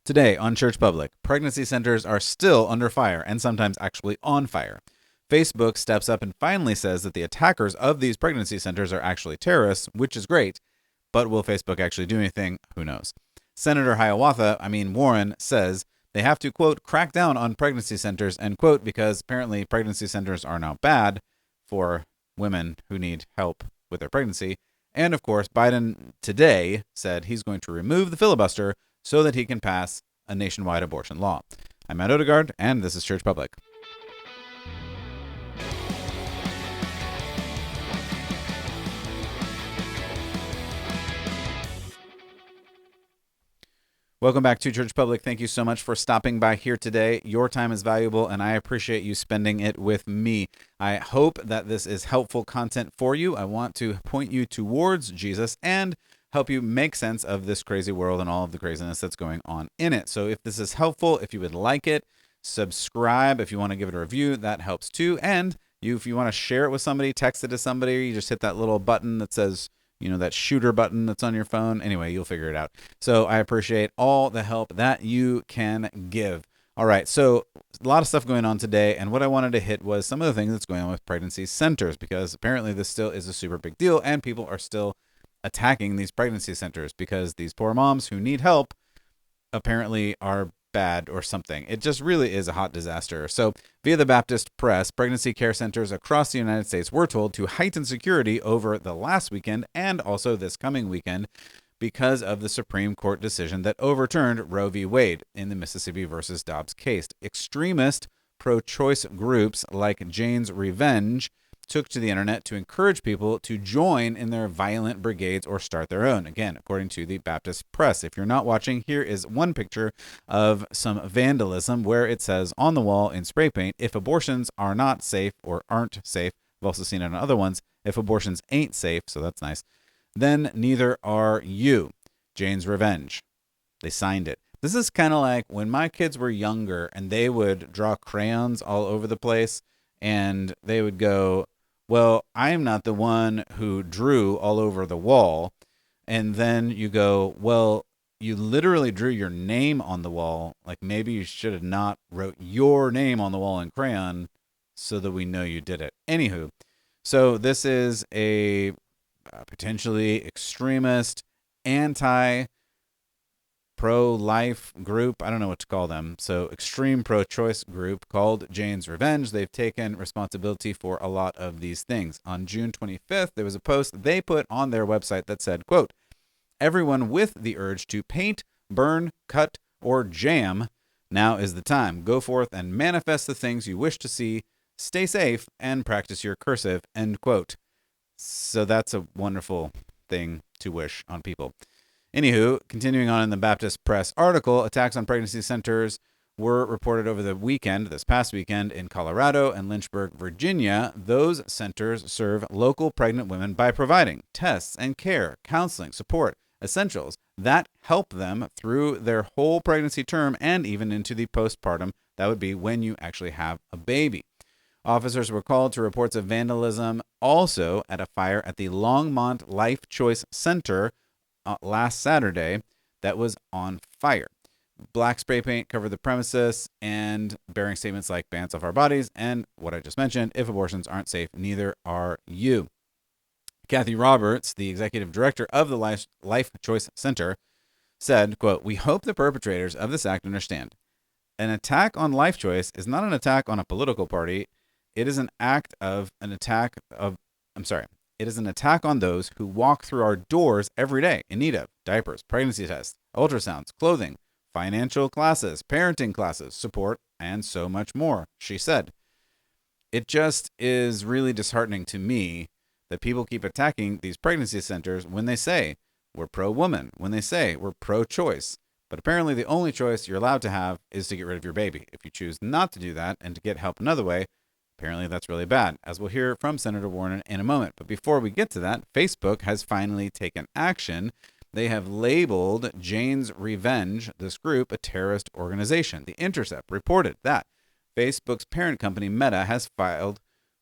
Today on Church Public, pregnancy centers are still under fire and sometimes actually on fire. Facebook steps up and finally says that the attackers of these pregnancy centers are actually terrorists, which is great, but will Facebook actually do anything? Who knows? Senator Warren, says they have to, quote, crack down on pregnancy centers, end quote, because apparently pregnancy centers are now bad for women who need help with their pregnancy. And of course, Biden today said he's going to remove the filibuster so that he can pass a nationwide abortion law. I'm Matt Odegaard, and this is Church Public. Welcome back to Church Public. Thank you so much for stopping by here today. Your time is valuable, and I appreciate you spending it with me. I hope that this is helpful content for you. I want to point you towards Jesus and help you make sense of this crazy world and all of the craziness that's going on in it. So if this is helpful, if you would like it, subscribe. If you want to give it a review, that helps too. And if you want to share it with somebody, text it to somebody, you just hit that little button that says, that shooter button that's on your phone. Anyway, you'll figure it out. So I appreciate all the help that you can give. All right, so a lot of stuff going on today, and what I wanted to hit was some of the things that's going on with pregnancy centers, because apparently this still is a super big deal, and people are still attacking these pregnancy centers because these poor moms who need help apparently are bad or something. It just really is a hot disaster. So via the Baptist Press, pregnancy care centers across the United States were told to heighten security over the last weekend and also this coming weekend because of the Supreme Court decision that overturned Roe v. Wade in the Mississippi versus Dobbs case. Extremist pro-choice groups like Jane's Revenge took to the internet to encourage people to join in their violent brigades or start their own. Again, according to the Baptist Press. If you're not watching, here is one picture of some vandalism where it says on the wall in spray paint, if abortions are not safe or aren't safe, I've also seen it on other ones, if abortions ain't safe, so that's nice, then neither are you. Jane's Revenge. They signed it. This is kind of like when my kids were younger and they would draw crayons all over the place and they would go, well, I'm not the one who drew all over the wall. And then you go, well, you literally drew your name on the wall. Like maybe you should have not wrote your name on the wall in crayon so that we know you did it. Anywho, so this is a potentially extremist, pro-life group. I don't know what to call them. So extreme pro-choice group called Jane's Revenge. They've taken responsibility for a lot of these things. On June 25th, there was a post they put on their website that said, quote, everyone with the urge to paint, burn, cut, or jam, now is the time. Go forth and manifest the things you wish to see. Stay safe and practice your cursive, end quote. So that's a wonderful thing to wish on people. Anywho, continuing on in the Baptist Press article, attacks on pregnancy centers were reported over the weekend, this past weekend, in Colorado and Lynchburg, Virginia. Those centers serve local pregnant women by providing tests and care, counseling, support, essentials that help them through their whole pregnancy term and even into the postpartum. That would be when you actually have a baby. Officers were called to reports of vandalism also at a fire at the Longmont Life Choice Center last Saturday that was on fire. Black spray paint covered the premises and bearing statements like bans off our bodies and what I just mentioned, if abortions aren't safe, neither are you. Kathy Roberts, the executive director of the Life Choice Center, said, quote, we hope the perpetrators of this act understand. An attack on life choice is not an attack on a political party. It is an attack on those who walk through our doors every day in need of diapers, pregnancy tests, ultrasounds, clothing, financial classes, parenting classes, support, and so much more, she said. It just is really disheartening to me that people keep attacking these pregnancy centers when they say we're pro-woman, when they say we're pro-choice. But apparently the only choice you're allowed to have is to get rid of your baby. If you choose not to do that and to get help another way, apparently that's really bad, as we'll hear from Senator Warren in a moment. But before we get to that, Facebook has finally taken action. They have labeled Jane's Revenge, this group, a terrorist organization. The Intercept reported that Facebook's parent company, Meta, has filed,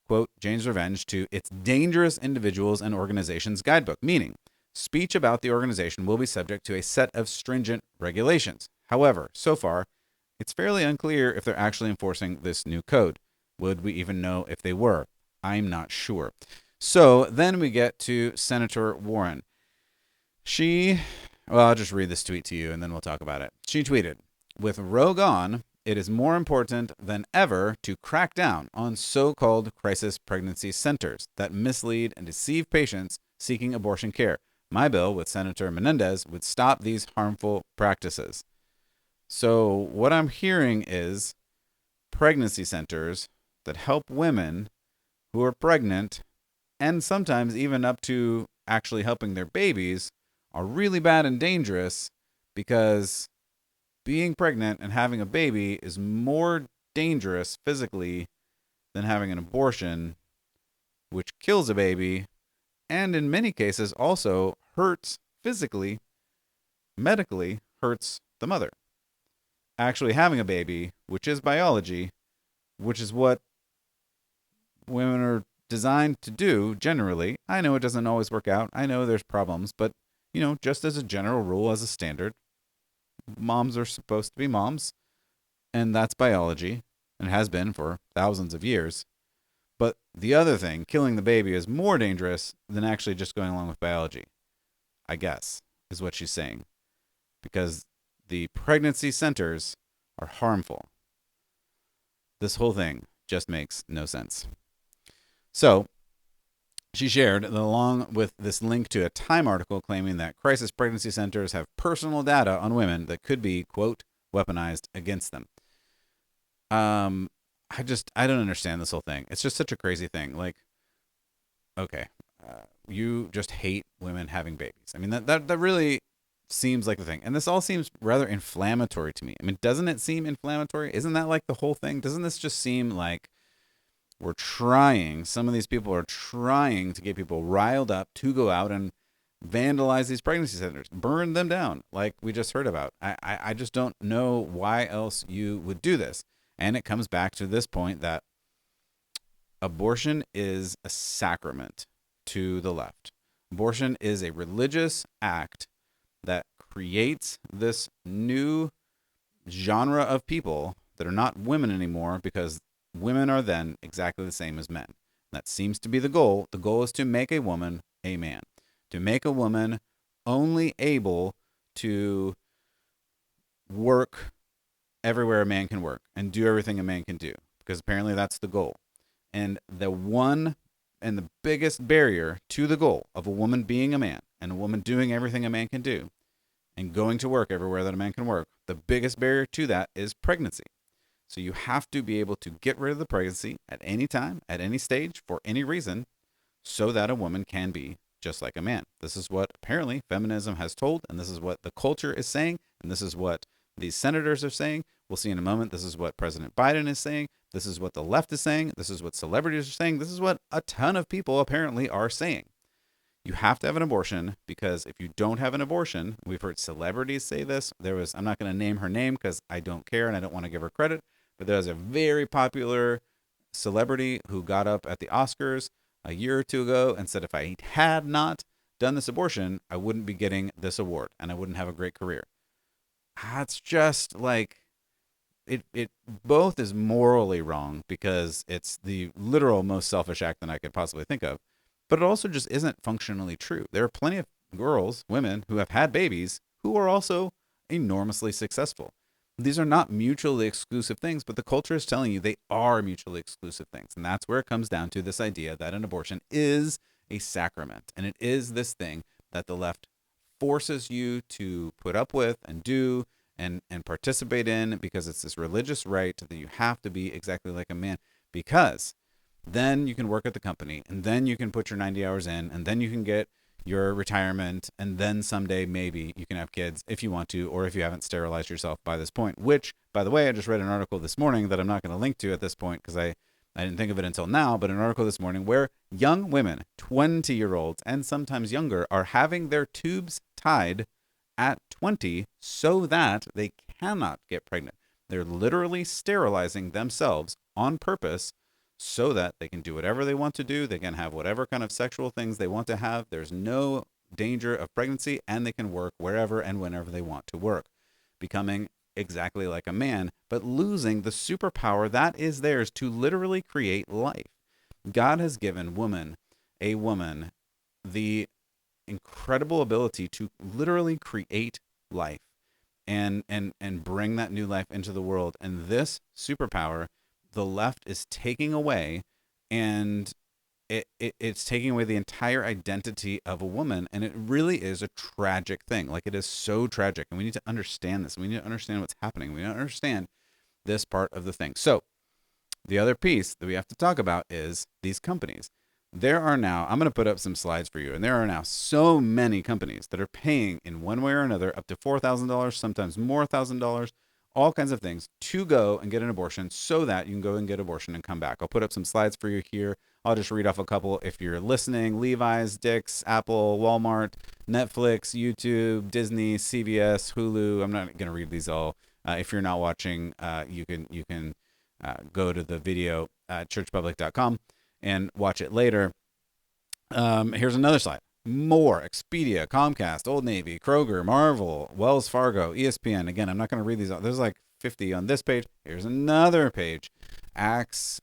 quote, Jane's Revenge to its Dangerous Individuals and Organizations Guidebook, meaning speech about the organization will be subject to a set of stringent regulations. However, so far, it's fairly unclear if they're actually enforcing this new code. Would we even know if they were? I'm not sure. So then we get to Senator Warren. I'll just read this tweet to you and then we'll talk about it. She tweeted, "With Roe gone, it is more important than ever to crack down on so-called crisis pregnancy centers that mislead and deceive patients seeking abortion care. My bill with Senator Menendez would stop these harmful practices." So what I'm hearing is pregnancy centers that help women who are pregnant and sometimes even up to actually helping their babies are really bad and dangerous because being pregnant and having a baby is more dangerous physically than having an abortion, which kills a baby and in many cases also hurts physically, medically hurts the mother. Actually having a baby, which is biology, which is what women are designed to do generally. I know it doesn't always work out. I know there's problems, but just as a general rule, as a standard, moms are supposed to be moms, and that's biology, and has been for thousands of years. But the other thing, killing the baby, is more dangerous than actually just going along with biology, I guess, is what she's saying. Because the pregnancy centers are harmful. This whole thing just makes no sense. So she shared, along with this link to a Time article claiming that crisis pregnancy centers have personal data on women that could be, quote, weaponized against them. I don't understand this whole thing. It's just such a crazy thing. Like, okay, you just hate women having babies. I mean, that really seems like the thing. And this all seems rather inflammatory to me. I mean, doesn't it seem inflammatory? Isn't that like the whole thing? Doesn't this just seem like some of these people are trying to get people riled up to go out and vandalize these pregnancy centers, burn them down, like we just heard about. I just don't know why else you would do this. And it comes back to this point that abortion is a sacrament to the left. Abortion is a religious act that creates this new genre of people that are not women anymore, because women are then exactly the same as men. That seems to be the goal. The goal is to make a woman a man, to make a woman only able to work everywhere a man can work and do everything a man can do, because apparently that's the goal. And the biggest barrier to the goal of a woman being a man and a woman doing everything a man can do and going to work everywhere that a man can work, the biggest barrier to that is pregnancy. So you have to be able to get rid of the pregnancy at any time, at any stage, for any reason, so that a woman can be just like a man. This is what apparently feminism has told, and this is what the culture is saying, and this is what these senators are saying. We'll see in a moment. This is what President Biden is saying. This is what the left is saying. This is what celebrities are saying. This is what a ton of people apparently are saying. You have to have an abortion, because if you don't have an abortion, we've heard celebrities say this. I'm not going to name her name because I don't care and I don't want to give her credit, but there was a very popular celebrity who got up at the Oscars a year or two ago and said, if I had not done this abortion, I wouldn't be getting this award and I wouldn't have a great career. That's just like, it both is morally wrong because it's the literal most selfish act that I could possibly think of, but it also just isn't functionally true. There are plenty of women who have had babies who are also enormously successful. These are not mutually exclusive things, but the culture is telling you they are mutually exclusive things. And that's where it comes down to this idea that an abortion is a sacrament. And it is this thing that the left forces you to put up with and do and participate in, because it's this religious right that you have to be exactly like a man, because then you can work at the company and then you can put your 90 hours in and then you can get your retirement, and then someday maybe you can have kids if you want to, or if you haven't sterilized yourself by this point, which, by the way, I just read an article this morning that I'm not going to link to at this point because I didn't think of it until now, but an article this morning where young women, 20-year-olds and sometimes younger, are having their tubes tied at 20 so that they cannot get pregnant. They're literally sterilizing themselves on purpose so that they can do whatever they want to do. They can have whatever kind of sexual things they want to have. There's no danger of pregnancy, and they can work wherever and whenever they want to work, becoming exactly like a man, but losing the superpower that is theirs to literally create life. God has given a woman, the incredible ability to literally create life and bring that new life into the world. And this superpower, the left is taking away, and it's taking away the entire identity of a woman. And it really is a tragic thing. Like, it is so tragic. And we need to understand this. We need to understand what's happening. We need to understand this part of the thing. So the other piece that we have to talk about is these companies. There are now, I'm going to put up some slides for you, and there are now so many companies that are paying in one way or another up to $4,000, sometimes more $1,000, all kinds of things to go and get an abortion so that you can go and get abortion and come back. I'll put up some slides for you here. I'll just read off a couple. If you're listening, Levi's, Dick's, Apple, Walmart, Netflix, YouTube, Disney, CBS, Hulu. I'm not going to read these all. If you're not watching, you can go to the video at churchpublic.com and watch it later. Here's another slide. More: Expedia, Comcast, Old Navy, Kroger, Marvel, Wells Fargo, ESPN. Again, I'm not going to read these all. There's like 50 on this page. Here's another page. Axe,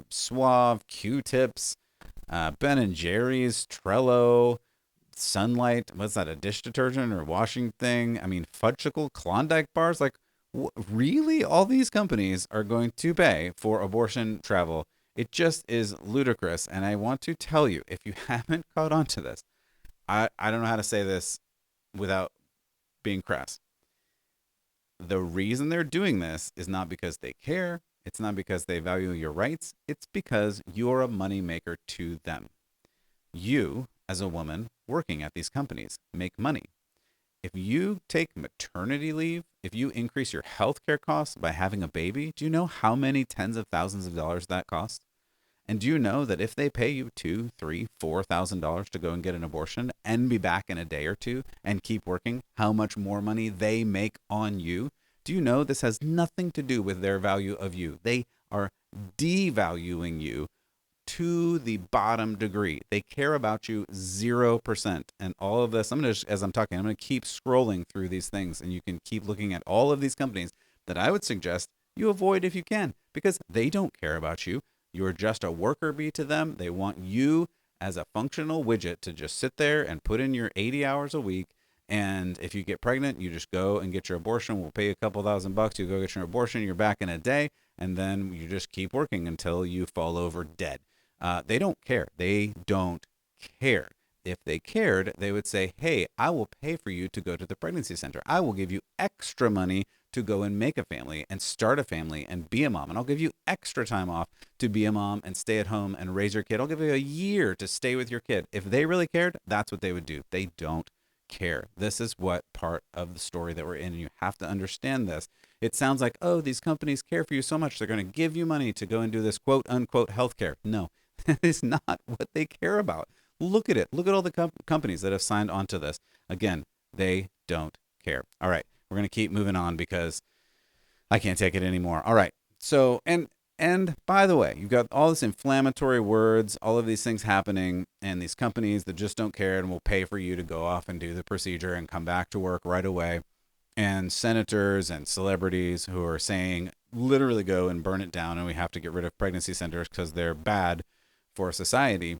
Suave, Q-Tips, Ben and Jerry's, Trello, Sunlight. What's that? A dish detergent or washing thing? I mean, Fudgicle, Klondike bars. Like, really? All these companies are going to pay for abortion travel. It just is ludicrous. And I want to tell you, if you haven't caught on to this, I don't know how to say this without being crass. The reason they're doing this is not because they care. It's not because they value your rights. It's because you're a moneymaker to them. You, as a woman working at these companies, make money. If you take maternity leave, if you increase your healthcare costs by having a baby, do you know how many tens of thousands of dollars that costs? And do you know that if they pay you $2,000, $3,000, $4,000 to go and get an abortion and be back in a day or two and keep working, how much more money they make on you? Do you know this has nothing to do with their value of you? They are devaluing you to the bottom degree. They care about you 0%. And all of this, as I'm talking, I'm going to keep scrolling through these things, and you can keep looking at all of these companies that I would suggest you avoid if you can, because they don't care about you. You're just a worker bee to them. They want you as a functional widget to just sit there and put in your 80 hours a week. And if you get pregnant, you just go and get your abortion. We'll pay you a couple $1,000. You go get your abortion. You're back in a day. And then you just keep working until you fall over dead. They don't care. They don't care. If they cared, they would say, hey, I will pay for you to go to the pregnancy center. I will give you extra money to go and make a family and start a family and be a mom. And I'll give you extra time off to be a mom and stay at home and raise your kid. I'll give you a year to stay with your kid. If they really cared, that's what they would do. They don't care. This is what part of the story that we're in. And you have to understand this. It sounds like, oh, these companies care for you so much, they're going to give you money to go and do this quote unquote healthcare. No, that is not what they care about. Look at it. Look at all the companies that have signed on to this. Again, they don't care. All right. We're going to keep moving on because I can't take it anymore. All right. So, and by the way, you've got all this inflammatory words, all of these things happening, and these companies that just don't care and will pay for you to go off and do the procedure and come back to work right away. And senators and celebrities who are saying, literally go and burn it down, and we have to get rid of pregnancy centers because they're bad for society.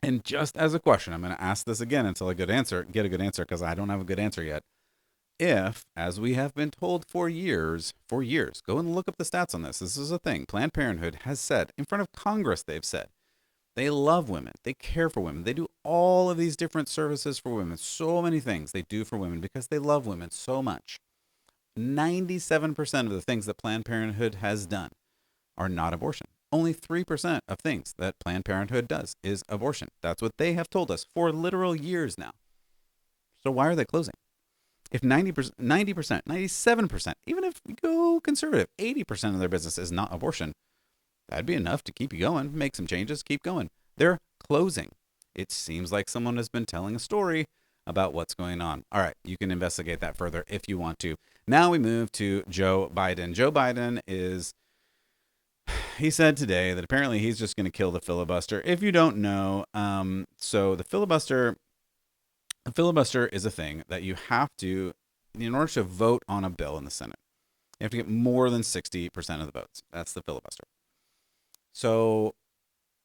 And just as a question, I'm going to ask this again until I get a good answer, because I don't have a good answer yet. If, as we have been told for years, go and look up the stats on this. This is a thing. Planned Parenthood has said, in front of Congress, they've said, they love women. They care for women. They do all of these different services for women. So many things they do for women because they love women so much. 97% of the things that Planned Parenthood has done are not abortion. Only 3% of things that Planned Parenthood does is abortion. That's what they have told us for literal years now. So why are they closing? If 90%, 97%, even if we go conservative, 80% of their business is not abortion, that'd be enough to keep you going, make some changes, keep going. They're closing. It seems like someone has been telling a story about what's going on. All right, you can investigate that further if you want to. Now we move to Joe Biden. Joe Biden he said today that apparently he's just going to kill the filibuster. If you don't know, so the filibuster is a thing that you have to in order to vote on a bill in the Senate, you have to get more than 60% of the votes. That's the filibuster. So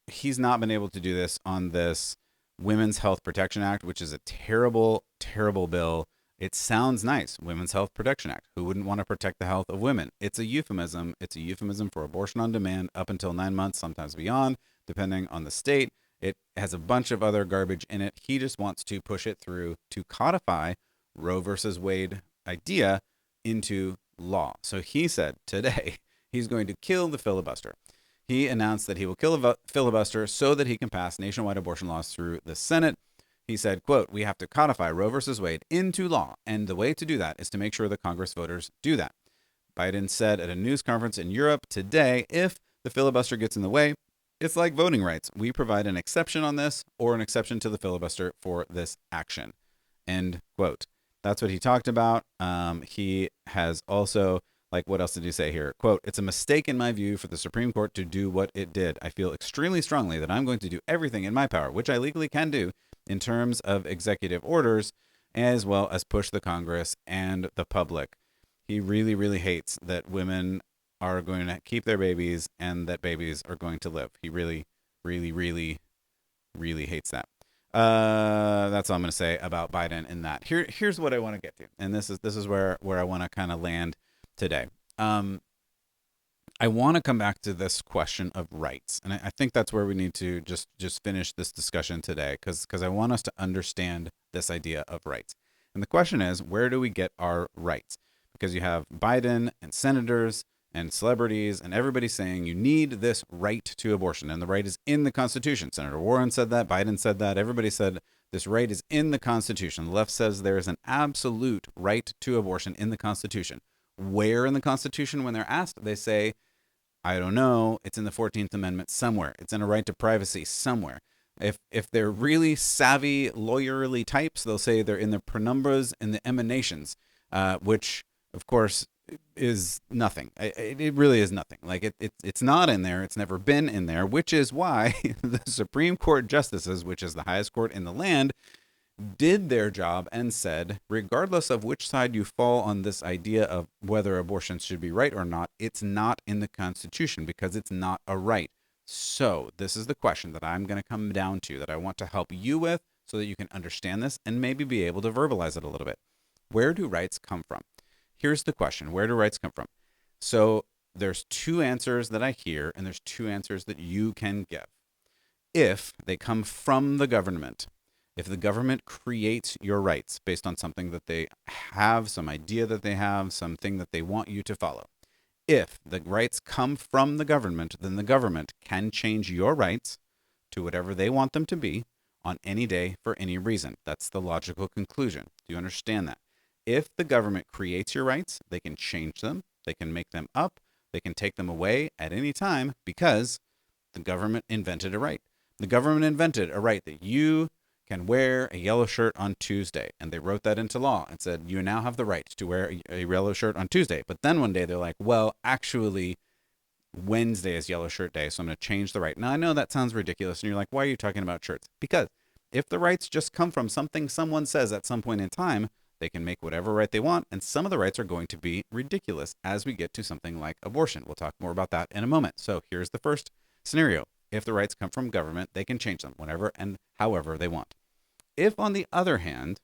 he's not been able to do this on this Women's Health Protection Act, which is a terrible, terrible bill. It sounds nice, Women's Health Protection Act. Who wouldn't want to protect the health of women? It's a euphemism. It's a euphemism for abortion on demand up until 9 months, sometimes beyond, depending on the state. It has a bunch of other garbage in it. He just wants to push it through to codify Roe versus Wade idea into law. So he said today he's going to kill the filibuster. He announced that he will kill a filibuster so that he can pass nationwide abortion laws through the Senate. He said, quote, "We have to codify Roe versus Wade into law, and the way to do that is to make sure the Congress voters do that." Biden said at a news conference in Europe today, if the filibuster gets in the way, it's like voting rights. We provide an exception on this or an exception to the filibuster for this action. End quote. That's what he talked about. He has also, like, what else did he say here? Quote, "It's a mistake in my view for the Supreme Court to do what it did. I feel extremely strongly that I'm going to do everything in my power, which I legally can do, in terms of executive orders, as well as push the Congress and the public." He really, really hates that women are going to keep their babies and that babies are going to live. He really, really, really, really hates that. That's all I'm going to say about Biden in that. Here's what I want to get to, and this is where I want to kind of land today. I want to come back to this question of rights, and I think that's where we need to just finish this discussion today, because I want us to understand this idea of rights. And the question is, where do we get our rights? Because you have Biden and senators and celebrities and everybody saying you need this right to abortion, and the right is in the Constitution. Senator Warren said that, Biden said that, everybody said this right is in the Constitution. The left says there is an absolute right to abortion in the Constitution. Where in the Constitution? When they're asked, they say, I don't know, it's in the 14th Amendment somewhere. It's in a right to privacy somewhere. If they're really savvy, lawyerly types, they'll say they're in the penumbras and the emanations, which, of course, is nothing. It really is nothing. Like, it's not in there. It's never been in there, which is why the Supreme Court justices, which is the highest court in the land, did their job and said, regardless of which side you fall on this idea of whether abortion should be right or not, it's not in the Constitution because it's not a right. So this is the question that I'm going to come down to, that I want to help you with so that you can understand this and maybe be able to verbalize it a little bit. Where do rights come from? Here's the question. Where do rights come from? So there's two answers that I hear, and there's two answers that you can give. If they come from the government, if the government creates your rights based on something that they have, some idea that they have, something that they want you to follow. If the rights come from the government, then the government can change your rights to whatever they want them to be on any day for any reason. That's the logical conclusion. Do you understand that? If the government creates your rights, they can change them, they can make them up, they can take them away at any time because the government invented a right. The government invented a right that you can wear a yellow shirt on Tuesday. And they wrote that into law and said, you now have the right to wear a yellow shirt on Tuesday. But then one day they're like, well, actually, Wednesday is yellow shirt day, so I'm going to change the right. Now, I know that sounds ridiculous. And you're like, why are you talking about shirts? Because if the rights just come from something someone says at some point in time, they can make whatever right they want. And some of the rights are going to be ridiculous as we get to something like abortion. We'll talk more about that in a moment. So here's the first scenario. If the rights come from government, they can change them whenever and however they want. If, on the other hand,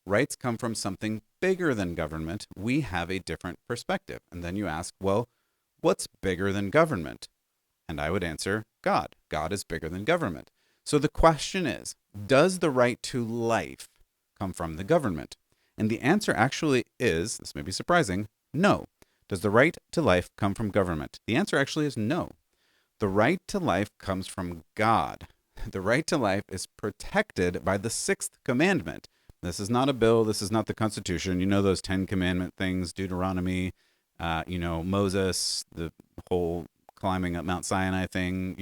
rights come from something bigger than government, we have a different perspective. And then you ask, well, what's bigger than government? And I would answer, God. God is bigger than government. So the question is, does the right to life come from the government? And the answer actually is, this may be surprising, no. Does the right to life come from government? The answer actually is no. The right to life comes from God. The right to life is protected by the sixth commandment. This is not a bill. This is not the Constitution. You know those 10 commandment things, Deuteronomy, Moses, the whole climbing up Mount Sinai thing,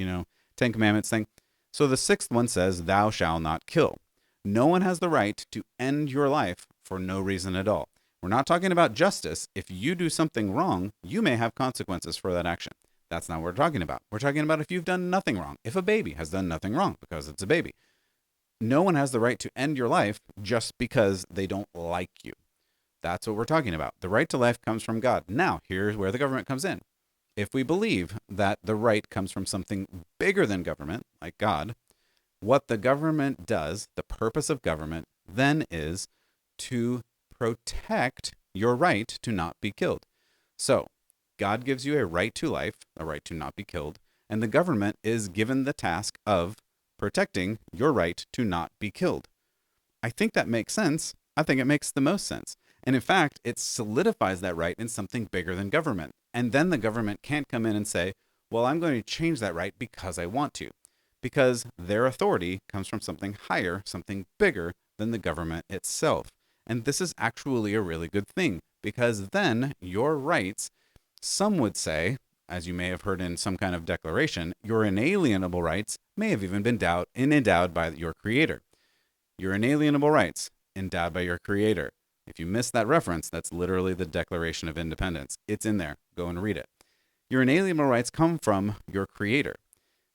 10 commandments thing. So the sixth one says, thou shalt not kill. No one has the right to end your life for no reason at all. We're not talking about justice. If you do something wrong, you may have consequences for that action. That's not what we're talking about. We're talking about if you've done nothing wrong. If a baby has done nothing wrong because it's a baby. No one has the right to end your life just because they don't like you. That's what we're talking about. The right to life comes from God. Now, here's where the government comes in. If we believe that the right comes from something bigger than government, like God, what the government does, the purpose of government, then is to protect your right to not be killed. So, God gives you a right to life, a right to not be killed, and the government is given the task of protecting your right to not be killed. I think that makes sense. I think it makes the most sense. And in fact, it solidifies that right in something bigger than government. And then the government can't come in and say, well, I'm going to change that right because I want to. Because their authority comes from something higher, something bigger than the government itself. And this is actually a really good thing because then your rights, some would say, as you may have heard in some kind of declaration, your inalienable rights may have even been endowed by your creator. Your inalienable rights endowed by your creator. If you missed that reference, that's literally the Declaration of Independence. It's in there. Go and read it. Your inalienable rights come from your creator,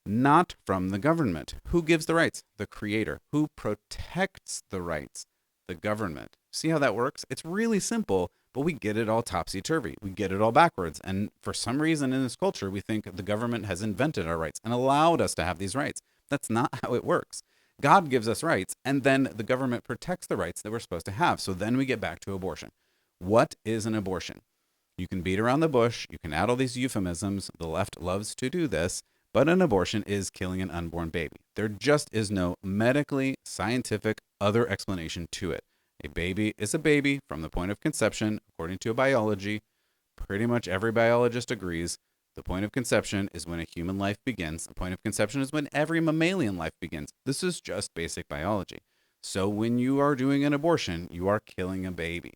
not from the government. Who gives the rights? The creator. Who protects the rights? The government. See how that works? It's really simple, but we get it all topsy-turvy. We get it all backwards. And for some reason in this culture, we think the government has invented our rights and allowed us to have these rights. That's not how it works. God gives us rights, and then the government protects the rights that we're supposed to have. So then we get back to abortion. What is an abortion? You can beat around the bush. You can add all these euphemisms. The left loves to do this. But an abortion is killing an unborn baby. There just is no medically, scientific, other explanation to it. A baby is a baby from the point of conception, according to biology. Pretty much every biologist agrees. The point of conception is when a human life begins. The point of conception is when every mammalian life begins. This is just basic biology. So when you are doing an abortion, you are killing a baby.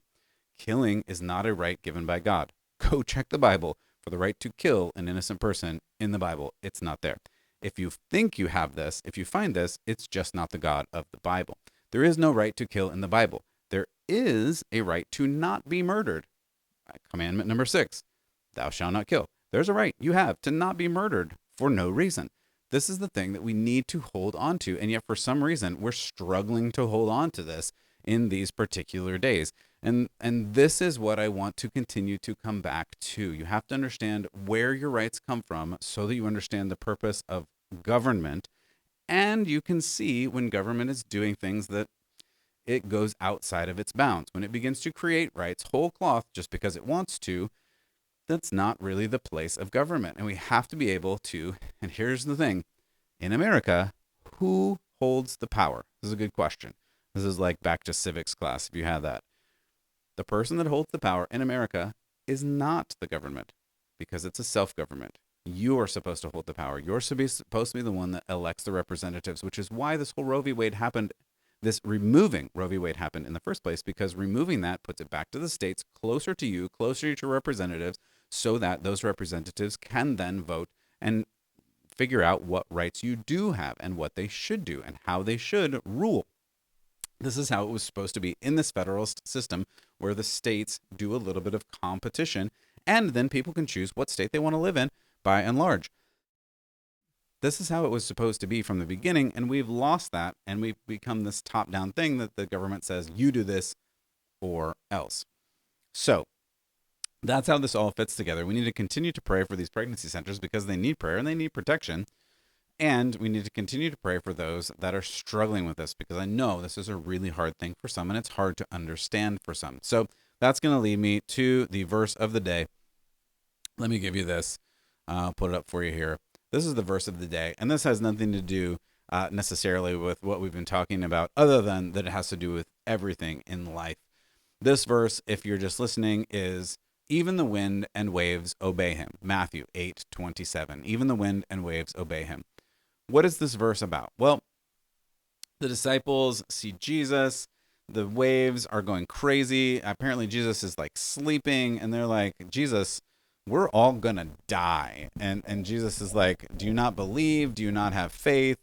Killing is not a right given by God. Go check the Bible for the right to kill an innocent person in the Bible. It's not there. If you think you have this, if you find this, it's just not the God of the Bible. There is no right to kill in the Bible. There is a right to not be murdered. Commandment number 6, thou shalt not kill. There's a right you have to not be murdered for no reason. This is the thing that we need to hold on to. And yet for some reason, we're struggling to hold on to this in these particular days. And this is what I want to continue to come back to. You have to understand where your rights come from so that you understand the purpose of government. And you can see when government is doing things that it goes outside of its bounds. When it begins to create rights whole cloth just because it wants to, that's not really the place of government. And we have to be able to, and here's the thing, in America, who holds the power? This is a good question. This is like back to civics class, if you had that. The person that holds the power in America is not the government because it's a self-government. You are supposed to hold the power. You're supposed to be the one that elects the representatives, which is why this whole Roe v. Wade happened. This removing Roe v. Wade happened in the first place because removing that puts it back to the states, closer to you, closer to your representatives, so that those representatives can then vote and figure out what rights you do have and what they should do and how they should rule. This is how it was supposed to be in this federalist system where the states do a little bit of competition and then people can choose what state they want to live in by and large. This is how it was supposed to be from the beginning, and we've lost that, and we've become this top-down thing that the government says, you do this or else. So that's how this all fits together. We need to continue to pray for these pregnancy centers because they need prayer and they need protection. And we need to continue to pray for those that are struggling with this because I know this is a really hard thing for some and it's hard to understand for some. So that's going to lead me to the verse of the day. Let me give you this. I'll put it up for you here. This is the verse of the day, and this has nothing to do necessarily with what we've been talking about other than that it has to do with everything in life. This verse, if you're just listening, is even the wind and waves obey him. Matthew 8:27. Even the wind and waves obey him. What is this verse about? Well, the disciples see Jesus. The waves are going crazy. Apparently, Jesus is like sleeping, and they're like, Jesus, we're all going to die. And Jesus is like, do you not believe? Do you not have faith?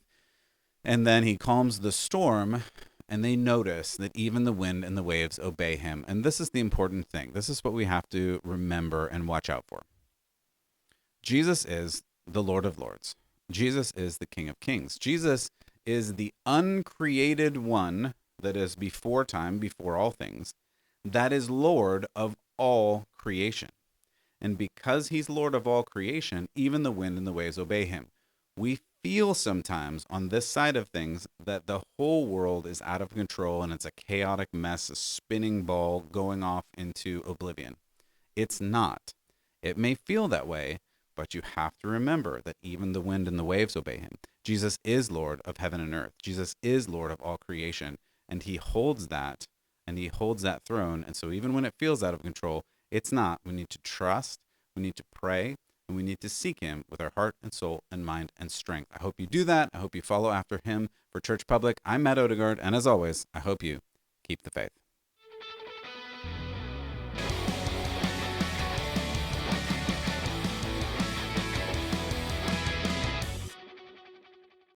And then he calms the storm, and they notice that even the wind and the waves obey him. And this is the important thing. This is what we have to remember and watch out for. Jesus is the Lord of Lords. Jesus is the King of Kings. Jesus is the uncreated one that is before time, before all things. that is Lord of all creation. And because he's Lord of all creation, even the wind and the waves obey him. We feel sometimes on this side of things that the whole world is out of control and it's a chaotic mess, a spinning ball going off into oblivion. It's not. It may feel that way, but you have to remember that even the wind and the waves obey him. Jesus is Lord of heaven and earth. Jesus is Lord of all creation, and he holds that and he holds that throne. And so even when it feels out of control, it's not. We need to trust, we need to pray, and we need to seek him with our heart and soul and mind and strength. I hope you do that. I hope you follow after him. For Church Public, I'm Matt Odegaard, and as always, I hope you keep the faith.